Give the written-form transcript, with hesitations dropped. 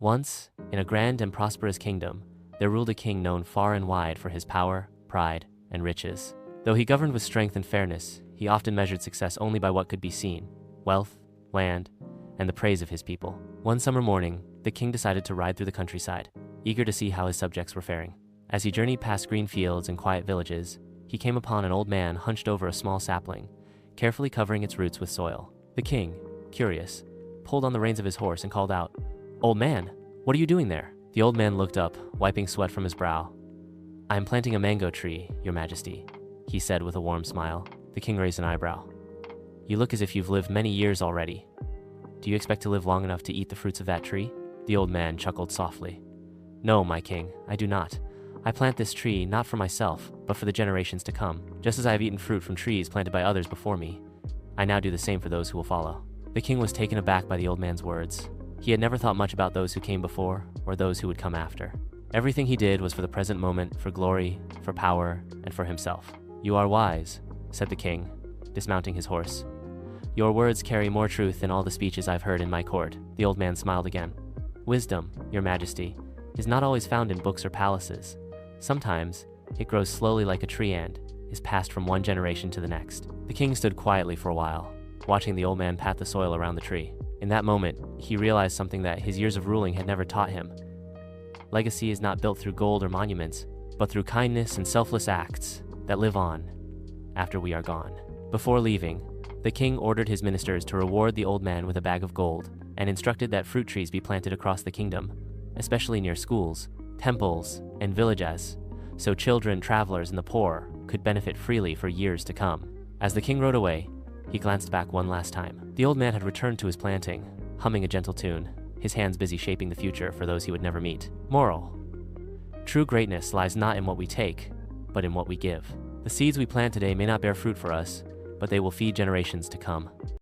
Once, in a grand and prosperous kingdom, there ruled a king known far and wide for his power, pride, and riches. Though he governed with strength and fairness, he often measured success only by what could be seen: wealth, land, and the praise of his people. One summer morning, the king decided to ride through the countryside, eager to see how his subjects were faring. As he journeyed past green fields and quiet villages, he came upon an old man hunched over a small sapling, carefully covering its roots with soil. The king, curious, pulled on the reins of his horse and called out, "Old man, what are you doing there?" The old man looked up, wiping sweat from his brow. "I am planting a mango tree, your majesty," he said with a warm smile. The king raised an eyebrow. "You look as if you've lived many years already. Do you expect to live long enough to eat the fruits of that tree?" The old man chuckled softly. "No, my king, I do not. I plant this tree not for myself, but for the generations to come. Just as I have eaten fruit from trees planted by others before me, I now do the same for those who will follow." The king was taken aback by the old man's words. He had never thought much about those who came before or those who would come after. Everything he did was for the present moment, for glory, for power, and for himself. "You are wise," said the king, dismounting his horse. "Your words carry more truth than all the speeches I've heard in my court." The old man smiled again. "Wisdom, your majesty, is not always found in books or palaces. Sometimes it grows slowly like a tree and is passed from one generation to the next." The king stood quietly for a while, watching the old man pat the soil around the tree. In that moment, he realized something that his years of ruling had never taught him. Legacy is not built through gold or monuments, but through kindness and selfless acts that live on after we are gone. Before leaving, the king ordered his ministers to reward the old man with a bag of gold and instructed that fruit trees be planted across the kingdom, especially near schools, temples, and villages, so children, travelers, and the poor could benefit freely for years to come. As the king rode away, he glanced back one last time. The old man had returned to his planting, humming a gentle tune, his hands busy shaping the future for those he would never meet. Moral: true greatness lies not in what we take, but in what we give. The seeds we plant today may not bear fruit for us, but they will feed generations to come.